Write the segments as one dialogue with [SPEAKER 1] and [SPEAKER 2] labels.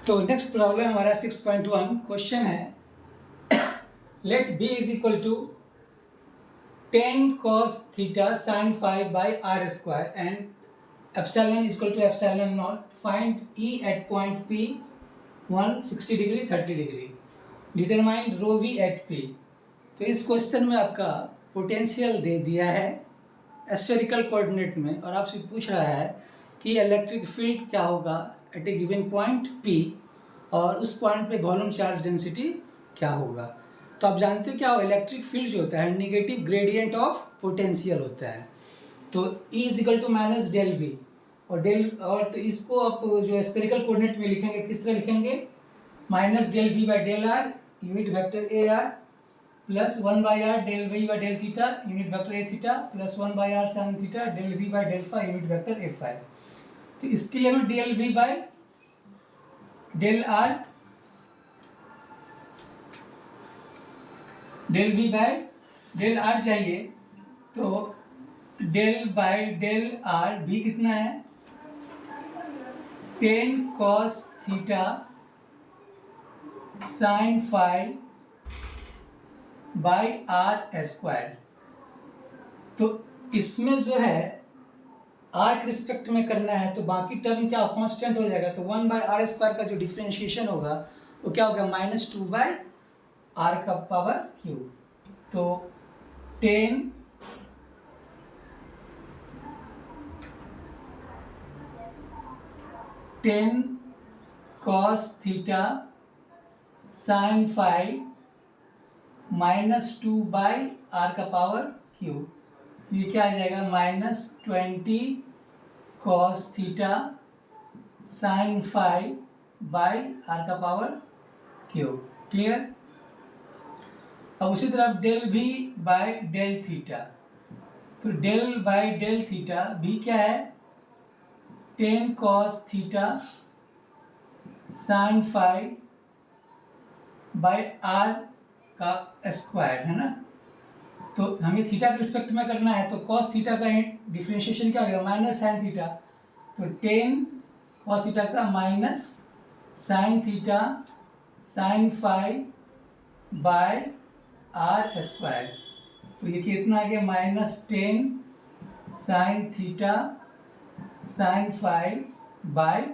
[SPEAKER 1] तो next problem हमारा 6.1 question है, let b is equal to 10 cos theta sin phi by r square and epsilon is equal to epsilon naught. Find E at point P 160 degree 30 degree. Determine rho v at P. तो इस question में आपका potential दे दिया है spherical coordinate में और आपसे पूछ रहा है कि इलेक्ट्रिक फील्ड क्या होगा एट ए गिवन पॉइंट P और उस पॉइंट पे वॉल्यूम चार्ज डेंसिटी क्या होगा. तो आप जानते हैं क्या हो, इलेक्ट्रिक फील्ड जो होता है निगेटिव ग्रेडियंट ऑफ पोटेंशियल होता है. तो E is equal to minus del V और तो इसको आप जो स्फेरिकल कोऑर्डिनेट में लिखेंगे किस तरह लिखेंगे, minus del we by del r unit vector a r plus 1 by r del we by del theta unit vector a theta plus 1 by r sine theta del we by del phi unit vector a phi. तो इसके लिए हमें del we by del r चाहिए. तो del by del are भी कितना है, 10 cos theta sine phi by r square. तो इसमें जो है आर के रिस्पेक्ट में करना है तो बाकी टर्म क्या कांस्टेंट हो जाएगा. तो 1 बाई आर स्क्वायर का जो डिफ्रेंशिएशन होगा वो क्या होगा, -2 बाई आर का पावर क्यू. तो 10 cos theta sine phi -2 by r का पावर क्यू. तो ये क्या आ जाएगा, -20 cos theta sine phi by r का पावर क्यू. क्लियर. अब उसी तरह del V by del theta. तो डेल बाई डेल थीटा भी क्या है, 10 cos theta sine phi by r का स्क्वायर है ना. तो हमें थीटा के रिस्पेक्ट में करना है तो cos थीटा का डिफ्रेंशिएशन क्या होगा, माइनस साइन थीटा. तो 10 cos थीटा का minus sine theta sine phi by r square. तो ये कितना आ गया, -10 sine theta sine phi by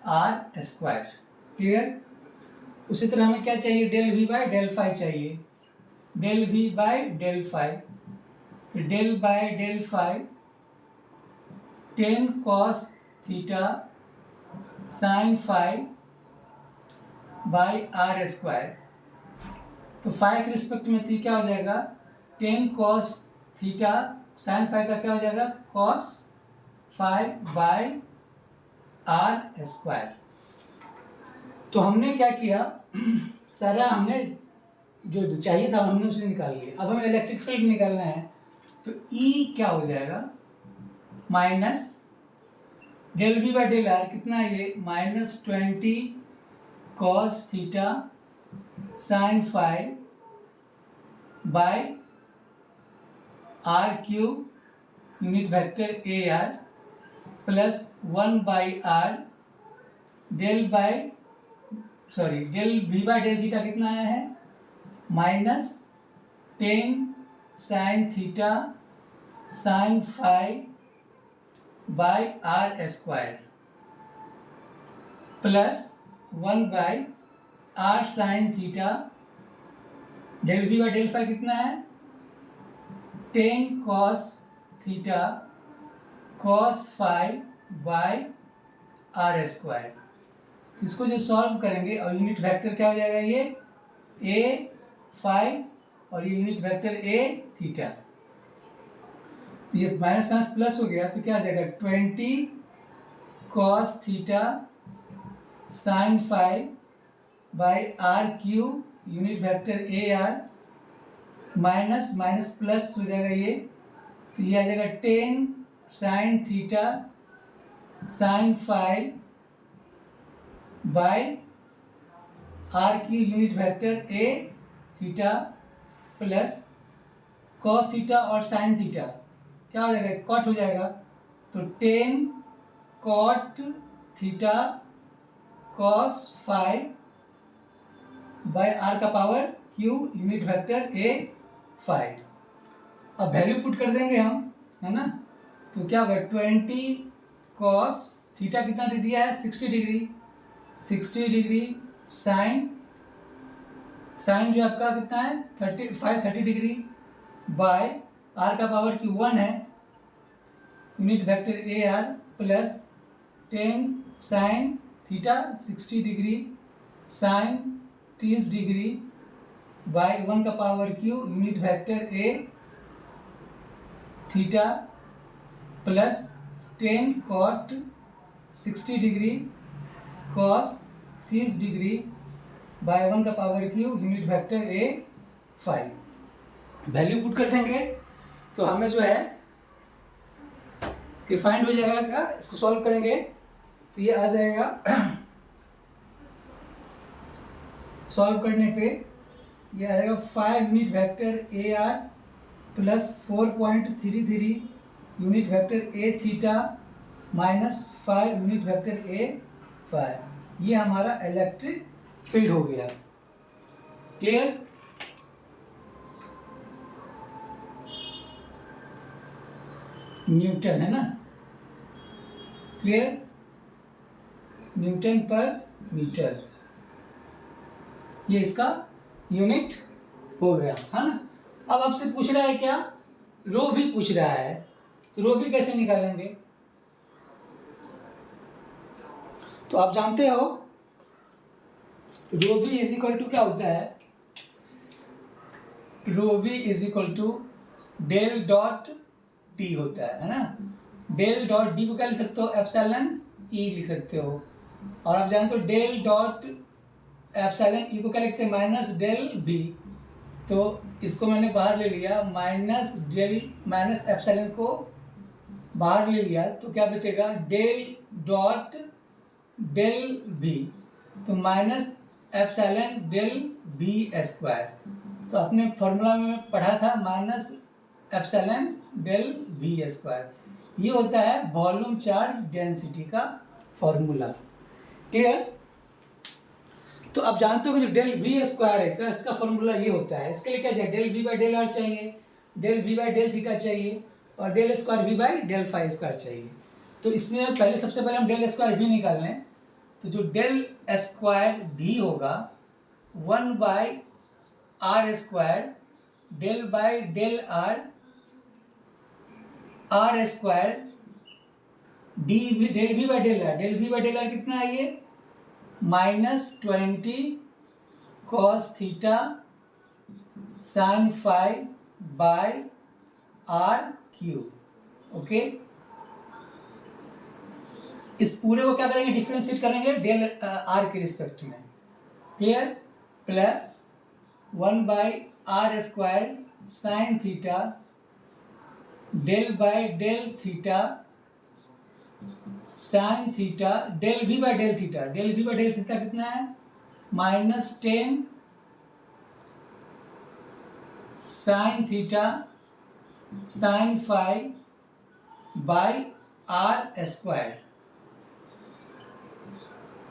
[SPEAKER 1] r square. Clear. उसी तरह हमें क्या चाहिए, del v by del phi चाहिए. Del v by del phi. तो del by del phi 10 cos theta sine phi by r square. तो फाई के रिस्पेक्ट में तो क्या हो जाएगा, 10 cos थीटा साइन फाई का क्या हो जाएगा, cos phi by r square. तो हमने क्या किया, सारा हमने जो चाहिए था हमने उसे निकाल लिया. अब हमें इलेक्ट्रिक फील्ड निकालना है. तो E क्या हो जाएगा, minus del we by del r कितना है ये, -20 cos theta sine phi by r cube unit vector a r plus 1 by r del we by del theta कितना आया है, -10 sine theta sine phi by r square plus 1 by r sine theta del we by del phi कितना है, 10 cos theta cos phi by r square. तो इसको जो solve करेंगे और यूनिट वेक्टर क्या हो जाएगा, ये ए फाई और ये यूनिट वेक्टर ए थीटा. तो ये माइनस प्लस हो गया तो क्या आ जाएगा, 20 cos theta sine phi by r cube unit vector a r minus plus हो जाएगा ये. तो ये आ जाएगा 10 sine theta sine phi by r cube unit vector a theta plus cos theta और साइन थीटा क्या हो जाएगा, कॉट हो जाएगा. तो 10 cot theta cos phi by r का power q unit vector a phi। अब वैल्यू पुट कर देंगे हम, है ना, तो क्या होगा 20 cos थीटा कितना दे दिया है 60 डिग्री, 60 डिग्री साइन जो आपका कितना है 30 डिग्री बाय r का पावर q 1 है unit vector a r plus 10 sine theta 60 degree sine 30 degree by 1 का power q unit vector a theta plus 10 cot 60 degree cos 30 degree by 1 का power q unit vector a phi. Value put कर देंगे तो हमें जो है ये find हो जाएगा। क्या इसको सॉल्व करेंगे तो ये आ जाएगा सॉल्व करने पे ये आ जाएगा 5 unit vector a r plus 4.33 unit vector a theta minus 5 unit vector a five. ये हमारा इलेक्ट्रिक फील्ड हो गया। क्लियर? न्यूटन है ना, क्लियर, न्यूटन पर मीटर, ये इसका यूनिट हो गया, है ना। अब आपसे पूछ रहा है क्या, रो भी पूछ रहा है, तो रो भी कैसे निकालेंगे? तो आप जानते हो रो भी इज इक्वल टू क्या होता है, रो भी is equal to del dot D होता है ना। डेल डॉट डी को क्या लिख सकते हो, एप्सिलॉन ई लिख सकते हो। और आप जानते हो डेल डॉट एप्सिलॉन ई को क्या लिखते हैं, माइनस डेल बी। तो इसको मैंने बाहर ले लिया, माइनस एप्सिलॉन को बाहर ले लिया, तो क्या बचेगा डेल डॉट डेल बी, तो minus epsilon del V square. तो अपने फॉर्मूला में पढ़ा था minus epsilon del V square. ये होता है वॉल्यूम चार्ज डेंसिटी का फॉर्मूला। क्लियर? तो आप जानते हो कि जो डेल वी स्क्वायर है इसका फॉर्मूला ये होता है। इसके लिए क्या चाहिए, del we by del r चाहिए, del we by del theta चाहिए, और del square v by del phi square चाहिए। तो इसमें पहले सबसे पहले हम डेल स्क्वायर वी निकाल लें। तो जो डेल स्क्वायर वी होगा 1 by r square del by del r square d del we by del r, del we by del r कितना है ये -20 cos theta sine phi by r cube. Okay, इस पूरे को क्या करेंगे, डिफ्रेंशिएट करेंगे डेल आर के रिस्पेक्ट में। Clear? Plus 1 by r square sine theta del by del theta sine theta del we by del theta, del we by del theta कितना है -10 sine theta sine phi by r square.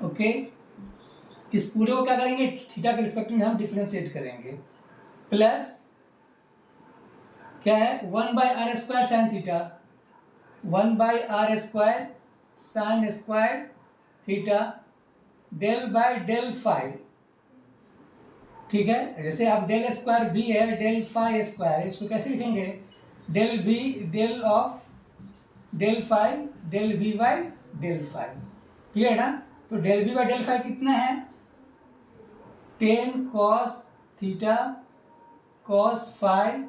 [SPEAKER 1] Okay, इस पूरे को क्या करेंगे, theta के respect में हम डिफरेंशिएट करेंगे। प्लस क्या है 1 by r square sine theta, 1 by r square sine square theta del by del phi. ठीक है, जैसे आप डेल स्क्वायर बी है डेल फाइव स्क्वायर, इसको कैसे लिखेंगे, del V del of del phi del we by del phi. Clear ना? तो del V by del phi कितना है 10 cos theta cos phi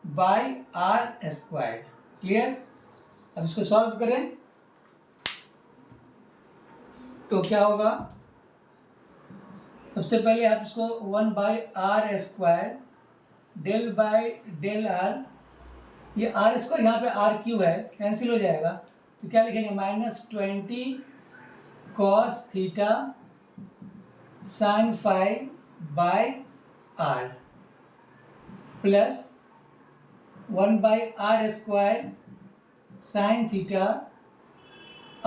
[SPEAKER 1] by r square. Clear? अब इसको सॉल्व करें तो क्या होगा, सबसे पहले आप इसको 1 by r square del by del r, ये आर स्क्वायर यहाँ पे आर क्यू है, कैंसिल हो जाएगा, तो क्या लिखेंगे -20 cos theta sine phi by r plus 1 by r square sine theta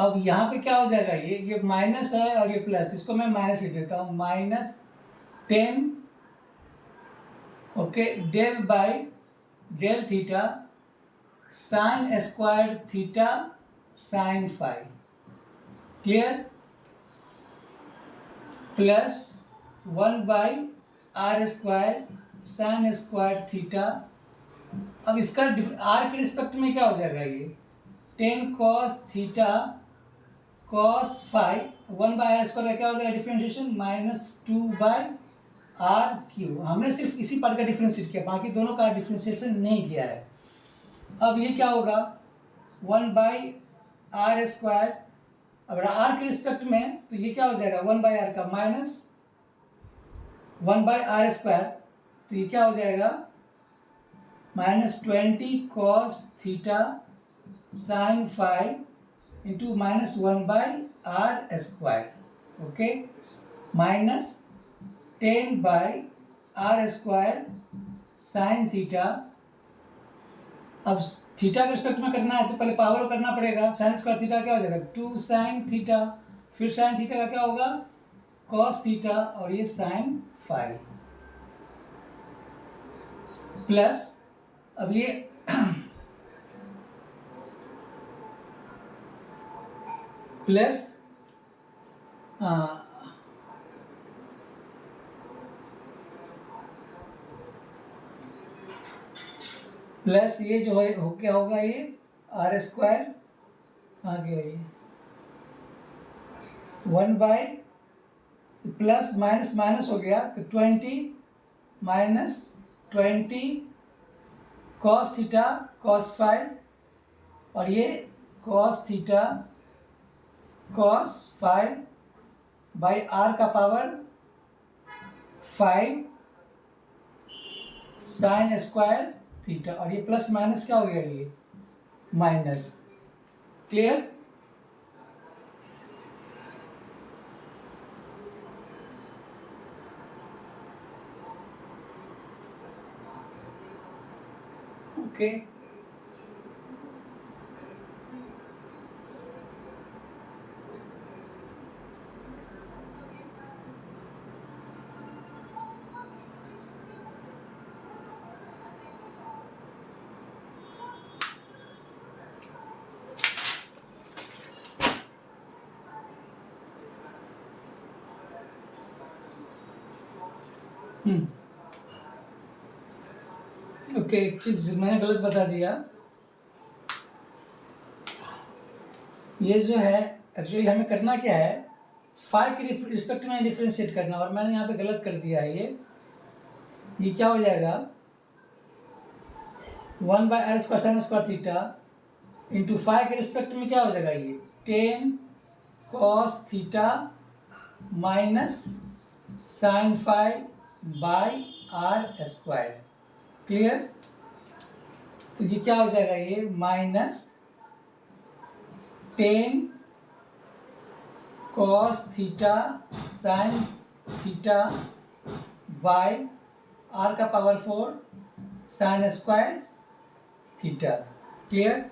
[SPEAKER 1] अब यहाँ पे क्या हो जाएगा, ये माइनस है और ये प्लस, इसको मैं माइनस लिख देता हूँ, -10 okay del by del theta sine square theta sine phi, clear, plus 1/r² sine square theta. अब इसका आर के रिस्पेक्ट में क्या हो जाएगा, ये 10 cos theta cos phi 1/r² का क्या हो जाएगा डिफ्रेंशिएशन, -2/r³। हमने सिर्फ इसी पार्ट का डिफ्रेंशिएट किया, बाकी दोनों का डिफ्रेंशिएशन नहीं किया है। अब ये क्या होगा 1/r², अगर r के रिस्पेक्ट में तो ये क्या हो जाएगा 1/r का माइनस 1/r², तो ये क्या हो जाएगा -20 cos theta sine phi into -1/r², okay, -10/r² sine theta. अब थीटा के रिस्पेक्ट में करना है तो पहले पावर करना पड़ेगा, साइन स्क्वायर थीटा क्या हो जाएगा 2 साइन थीटा, फिर साइन थीटा का क्या होगा कॉस थीटा और ये साइन फाई, प्लस अब ये प्लस प्लस ये जो है हो क्या होगा, ये r², कहाँ गया ये 1/ प्लस माइनस माइनस हो गया तो 20 -20 cos थीटा cos फाई, और ये cos theta cos phi by r का पावर 5 साइन स्क्वायर थीटा, और ये प्लस माइनस क्या हो गया, ये माइनस, क्लियर। ओके ओके, एक चीज मैंने गलत बता दिया, ये जो है एक्चुअली हमें करना क्या है, फाई के रिस्पेक्ट में डिफ्रेंशिएट करना, और मैंने यहाँ पे गलत कर दिया है, ये क्या हो जाएगा 1/r² sine square theta into phi के रिस्पेक्ट में क्या हो जाएगा, ये 10 cos theta minus sine phi by r², clear. तो ये क्या हो जाएगा, ये -10 cos theta sine theta by r का power 4 sine square theta, clear.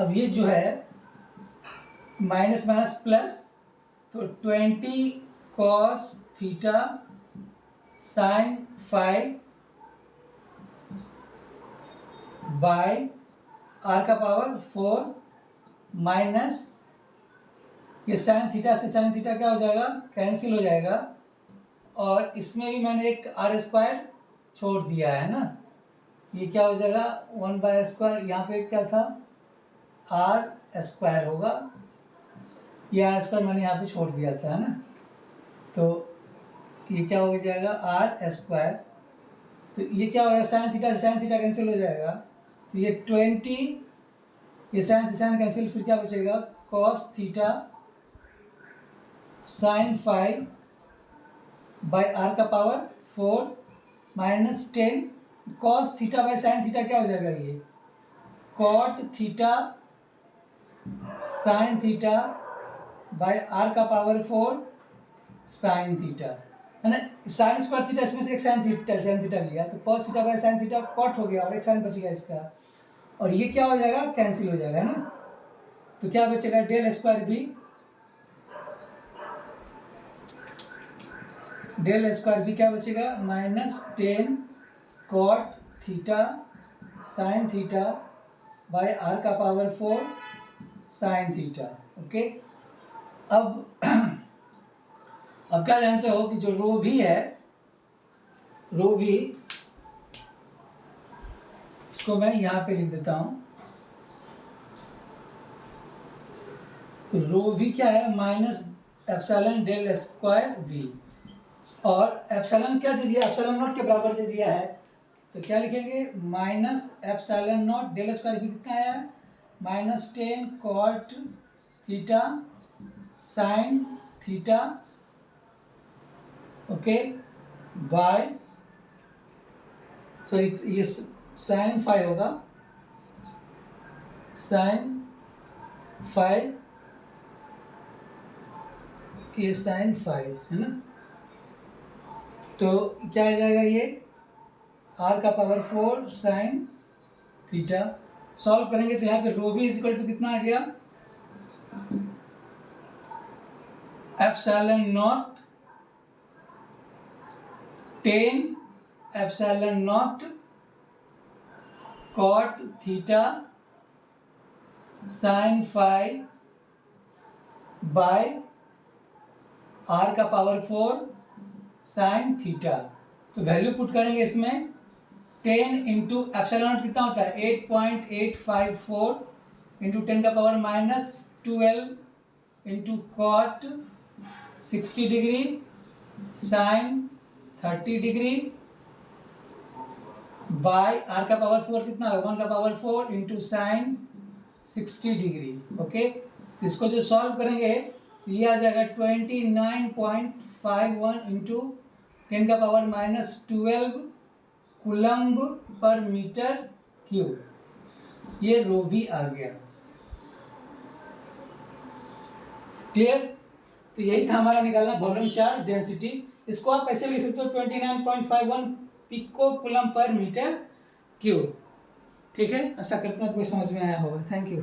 [SPEAKER 1] अब ये जो है माइनस माइनस प्लस, तो 20 cos theta sine phi by r का पावर 4 माइनस ये साइन थीटा से साइन थीटा क्या हो जाएगा, कैंसिल हो जाएगा, और इसमें भी मैंने एक r² छोड़ दिया है ना, ये क्या हो जाएगा 1/r², यहाँ पे क्या था r² होगा, ये r² मैंने यहाँ पे छोड़ दिया था, है ना, तो ये क्या हो जाएगा r², तो ये क्या होगा साइन थीटा से साइन थीटा कैंसिल हो जाएगा, तो ये 20, ये साइन से साइन कैंसिल, फिर क्या बचेगा cos theta sine phi by r का power 4 minus 10 cos theta by sine theta क्या हो जाएगा, ये cot theta sine theta by r का पावर 4 साइन थीटा, है ना, साइन स्क्वायर थीटा इसमें से एक साइन थीटा लिया, तो cos theta by sine theta cot हो गया और एक साइन बच गया इसका, और ये क्या हो जाएगा कैंसिल हो जाएगा, है ना। तो क्या बचेगा, del square B, del square B क्या बचेगा, -10 cot theta sine theta by R का पावर 4 साइन थीटा। ओके, अब क्या जानते हो कि जो रो भी है, रो भी, इसको मैं यहां पे लिख देता हूं, तो रो भी क्या है, minus epsilon del square B, और एप्सिलॉन क्या दे दिया, एप्सिलॉन नॉट के बराबर दे दिया है, तो क्या लिखेंगे, minus epsilon not del square B कितना है, -10 cot theta sine theta, okay, by, sorry ये साइन 5 होगा, साइन 5, ये साइन 5 है ना, तो क्या आ जाएगा, ये आर का पावर 4 साइन थीटा। सॉल्व करेंगे तो यहाँ पे रो बी इक्वल टू कितना आ गया, epsilon not 10 epsilon not cot theta sine 5 by R का पावर 4 साइन थीटा। तो वैल्यू पुट करेंगे इसमें, 10 इंटू एप्सिलॉन कितना होता है, 8.854 इंटू 10 का power -12 into cot 60 degree sine 30 degree by R का पावर 4 कितना है, 1 का power 4 into sine 60 degree. Okay, तो इसको जो सॉल्व करेंगे तो ये आ जाएगा 29.51 इंटू 10 का पावर -12 कूलम्ब पर मीटर क्यूब, ये रो भी आ गया। क्लियर, तो यही था हमारा निकालना वॉल्यूम चार्ज डेंसिटी। इसको आप ऐसे लिख सकते हो 29.51 पिको कूलम्ब पर मीटर क्यूब। ठीक है, आशा करता हूँ आपको समझ में आया होगा। Thank you.